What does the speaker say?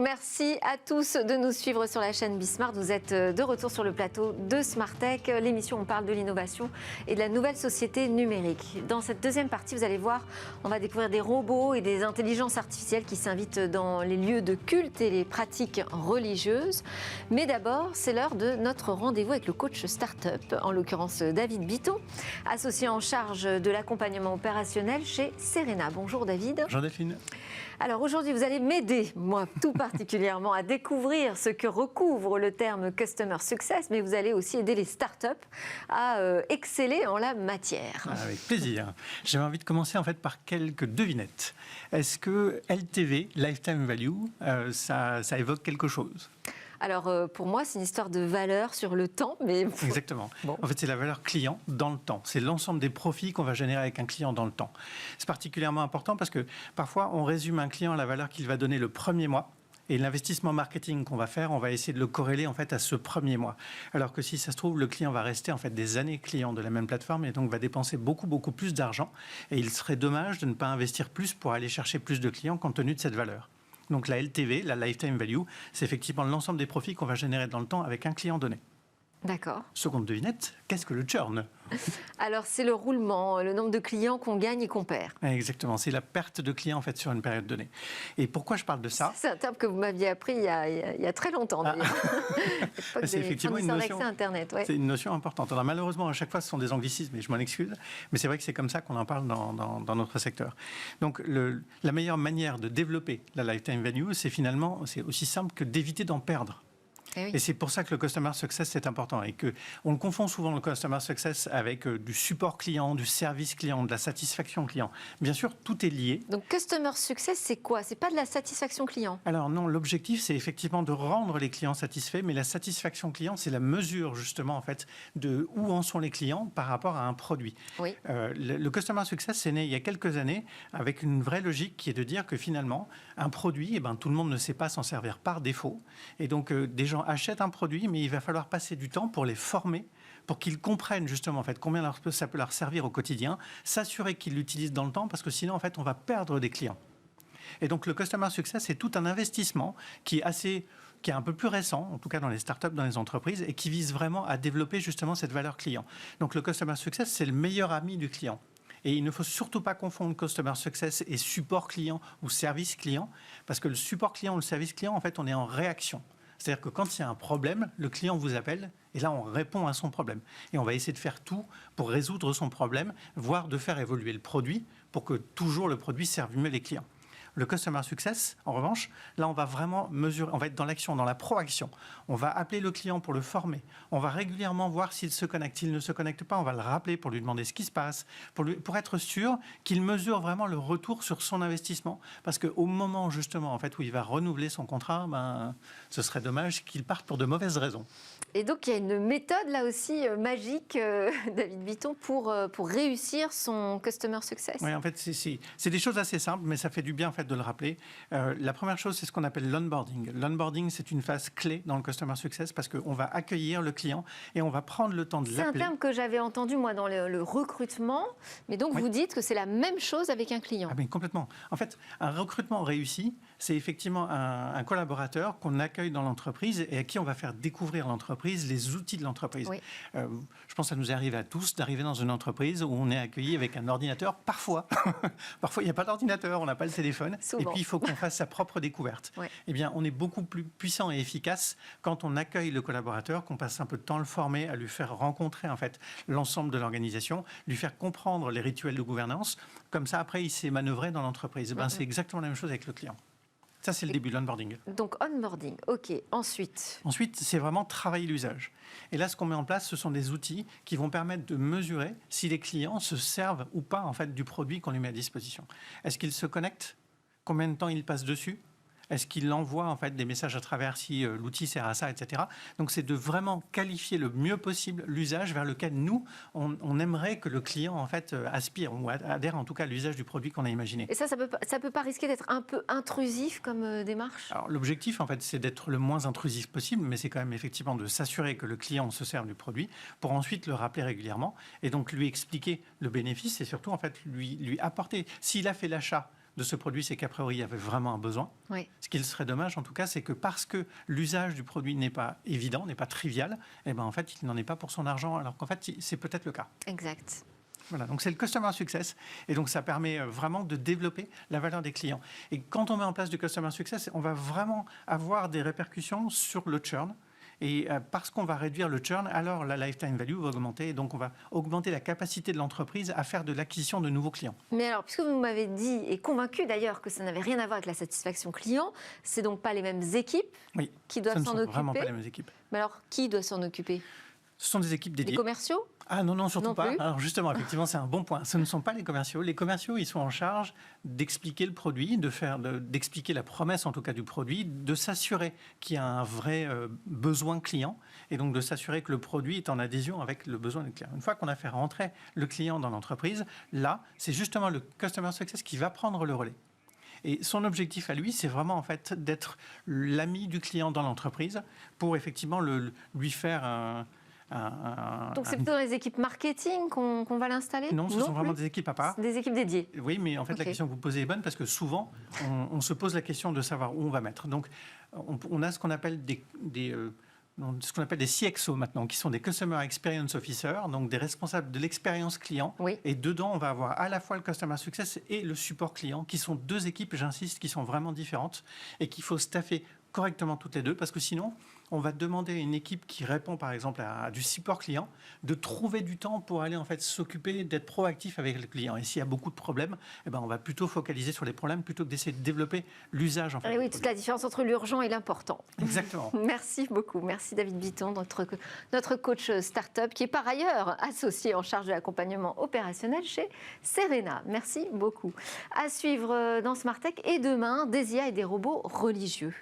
Merci à tous de nous suivre sur la chaîne Bismart. Vous êtes de retour sur le plateau de Smartech, l'émission où on parle de l'innovation et de la nouvelle société numérique. Dans cette deuxième partie, vous allez voir, on va découvrir des robots et des intelligences artificielles qui s'invitent dans les lieux de culte et les pratiques religieuses. Mais d'abord, c'est l'heure de notre rendez-vous avec le coach start-up, en l'occurrence David Bitton, associé en charge de l'accompagnement opérationnel chez Serena. Bonjour David. Bonjour Delphine. Alors aujourd'hui, vous allez m'aider, moi tout particulièrement, à découvrir ce que recouvre le terme Customer Success, mais vous allez aussi aider les startups à exceller en la matière. Avec plaisir. J'avais envie de commencer en fait par quelques devinettes. Est-ce que LTV, Lifetime Value, ça évoque quelque chose ? Alors, pour moi, c'est une histoire de valeur sur le temps, mais... Exactement. Bon. En fait, c'est la valeur client dans le temps. C'est l'ensemble des profits qu'on va générer avec un client dans le temps. C'est particulièrement important parce que parfois, on résume un client à la valeur qu'il va donner le premier mois. Et l'investissement marketing qu'on va faire, on va essayer de le corréler en fait à ce premier mois. Alors que si ça se trouve, le client va rester en fait des années client de la même plateforme et donc va dépenser beaucoup plus d'argent. Et il serait dommage de ne pas investir plus pour aller chercher plus de clients compte tenu de cette valeur. Donc la LTV, la Lifetime Value, c'est effectivement l'ensemble des profits qu'on va générer dans le temps avec un client donné. D'accord. Seconde devinette, qu'est-ce que le churn ? Alors, c'est le roulement, le nombre de clients qu'on gagne et qu'on perd. Exactement, c'est la perte de clients en fait sur une période donnée. Et pourquoi je parle de ça ? C'est un terme que vous m'aviez appris il y a très longtemps d'ailleurs. C'est effectivement une notion. Internet, ouais. C'est une notion importante. Alors malheureusement, à chaque fois, ce sont des anglicismes et je m'en excuse, mais c'est vrai que c'est comme ça qu'on en parle dans notre secteur. Donc la meilleure manière de développer la lifetime value, c'est aussi simple que d'éviter d'en perdre. Oui. Et c'est pour ça que le Customer Success, c'est important. Et qu'on le confond souvent, le Customer Success, avec du support client, du service client, de la satisfaction client. Bien sûr, tout est lié. Donc, Customer Success, c'est quoi ? C'est pas de la satisfaction client ? Alors non, l'objectif, c'est effectivement de rendre les clients satisfaits, mais la satisfaction client, c'est la mesure, justement, en fait, de où en sont les clients par rapport à un produit. Oui. Le Customer Success, c'est né il y a quelques années avec une vraie logique qui est de dire que finalement, un produit, eh ben, tout le monde ne sait pas s'en servir par défaut. Et donc, des gens achètent un produit, mais il va falloir passer du temps pour les former, pour qu'ils comprennent justement en fait combien ça peut leur servir au quotidien, s'assurer qu'ils l'utilisent dans le temps, parce que sinon en fait on va perdre des clients. Et donc le Customer Success, c'est tout un investissement qui est un peu plus récent, en tout cas dans les startups, dans les entreprises, et qui vise vraiment à développer justement cette valeur client. Donc le Customer Success, c'est le meilleur ami du client. Et il ne faut surtout pas confondre Customer Success et support client ou service client, parce que le support client ou le service client, en fait, on est en réaction. C'est-à-dire que quand il y a un problème, le client vous appelle et là, on répond à son problème. Et on va essayer de faire tout pour résoudre son problème, voire de faire évoluer le produit pour que toujours le produit serve mieux les clients. Le Customer Success, en revanche, là, on va vraiment mesurer, on va être dans l'action, dans la proaction. On va appeler le client pour le former. On va régulièrement voir s'il se connecte. S'il ne se connecte pas, on va le rappeler pour lui demander ce qui se passe, pour être sûr qu'il mesure vraiment le retour sur son investissement. Parce qu'au moment, justement, en fait, où il va renouveler son contrat, ce serait dommage qu'il parte pour de mauvaises raisons. Et donc, il y a une méthode, là aussi, magique, David Bitton, pour réussir son Customer Success. Oui, en fait, c'est des choses assez simples, mais ça fait du bien, en fait, de le rappeler. La première chose, c'est ce qu'on appelle l'onboarding. L'onboarding, c'est une phase clé dans le Customer Success parce qu'on va accueillir le client et on va prendre le temps de l'appeler. C'est un terme que j'avais entendu, moi, dans le recrutement. Mais donc, vous dites que c'est la même chose avec un client. Ah ben, complètement. En fait, un recrutement réussi, c'est effectivement un collaborateur qu'on accueille dans l'entreprise et à qui on va faire découvrir l'entreprise, les outils de l'entreprise. Oui. Je pense que ça nous arrive à tous d'arriver dans une entreprise où on est accueilli avec un ordinateur. Parfois, il n'y a pas d'ordinateur, on n'a pas le téléphone. Souvent. Et puis, il faut qu'on fasse sa propre découverte. Oui. Eh bien, on est beaucoup plus puissant et efficace quand on accueille le collaborateur, qu'on passe un peu de temps à le former, à lui faire rencontrer en fait l'ensemble de l'organisation, lui faire comprendre les rituels de gouvernance. Comme ça, après, il s'est manœuvré dans l'entreprise. C'est exactement la même chose avec le client. Ça, c'est le début de l'onboarding. Donc, onboarding, OK. Ensuite, c'est vraiment travailler l'usage. Et là, ce qu'on met en place, ce sont des outils qui vont permettre de mesurer si les clients se servent ou pas en fait, du produit qu'on lui met à disposition. Est-ce qu'ils se connectent ? Combien de temps ils passent dessus ? Est-ce qu'il envoie en fait des messages à travers si l'outil sert à ça, etc. Donc c'est de vraiment qualifier le mieux possible l'usage vers lequel nous on aimerait que le client en fait aspire ou adhère en tout cas à l'usage du produit qu'on a imaginé. Et ça peut pas risquer d'être un peu intrusif comme démarche ? Alors l'objectif en fait c'est d'être le moins intrusif possible, mais c'est quand même effectivement de s'assurer que le client se serve du produit pour ensuite le rappeler régulièrement et donc lui expliquer le bénéfice et surtout en fait lui apporter s'il a fait l'achat de ce produit, c'est qu'a priori, il y avait vraiment un besoin. Oui. Ce qui serait dommage, en tout cas, c'est que parce que l'usage du produit n'est pas évident, n'est pas trivial, eh ben, en fait, il n'en est pas pour son argent, alors qu'en fait, c'est peut-être le cas. Exact. Voilà, donc c'est le Customer Success. Et donc, ça permet vraiment de développer la valeur des clients. Et quand on met en place du Customer Success, on va vraiment avoir des répercussions sur le churn. Et parce qu'on va réduire le churn, alors la lifetime value va augmenter. Et donc, on va augmenter la capacité de l'entreprise à faire de l'acquisition de nouveaux clients. Mais alors, puisque vous m'avez dit, et convaincu d'ailleurs, que ça n'avait rien à voir avec la satisfaction client, c'est donc pas les mêmes équipes qui doivent s'en occuper. Ce ne sont vraiment pas les mêmes équipes. Mais alors, qui doit s'en occuper? Ce sont des équipes dédiées. Les commerciaux? Ah non, surtout non pas. Plus. Alors justement, effectivement, c'est un bon point. Ce ne sont pas les commerciaux. Les commerciaux, ils sont en charge d'expliquer le produit, d'expliquer la promesse en tout cas du produit, de s'assurer qu'il y a un vrai besoin client et donc de s'assurer que le produit est en adhésion avec le besoin du client. Une fois qu'on a fait rentrer le client dans l'entreprise, là, c'est justement le Customer Success qui va prendre le relais. Et son objectif à lui, c'est vraiment en fait d'être l'ami du client dans l'entreprise pour effectivement lui faire donc c'est plutôt les équipes marketing qu'on va l'installer? Non, ce sont vraiment des équipes à part. Des équipes dédiées? Oui, mais en fait la question que vous posez est bonne parce que souvent on se pose la question de savoir où on va mettre. Donc on a ce qu'on appelle des CXO maintenant, qui sont des Customer Experience Officers, donc des responsables de l'expérience client. Oui. Et dedans, on va avoir à la fois le Customer Success et le support client, qui sont deux équipes, j'insiste, qui sont vraiment différentes et qu'il faut staffer correctement toutes les deux, parce que sinon, on va demander à une équipe qui répond par exemple à du support client de trouver du temps pour aller en fait s'occuper d'être proactif avec le client. Et s'il y a beaucoup de problèmes, eh ben, on va plutôt focaliser sur les problèmes plutôt que d'essayer de développer l'usage. En fait, et oui, toute la différence entre l'urgent et l'important. Exactement. Merci beaucoup. Merci David Bitton, notre coach start-up qui est par ailleurs associé en charge de l'accompagnement opérationnel chez Serena. Merci beaucoup. À suivre dans Smart Tech et demain, des IA et des robots religieux.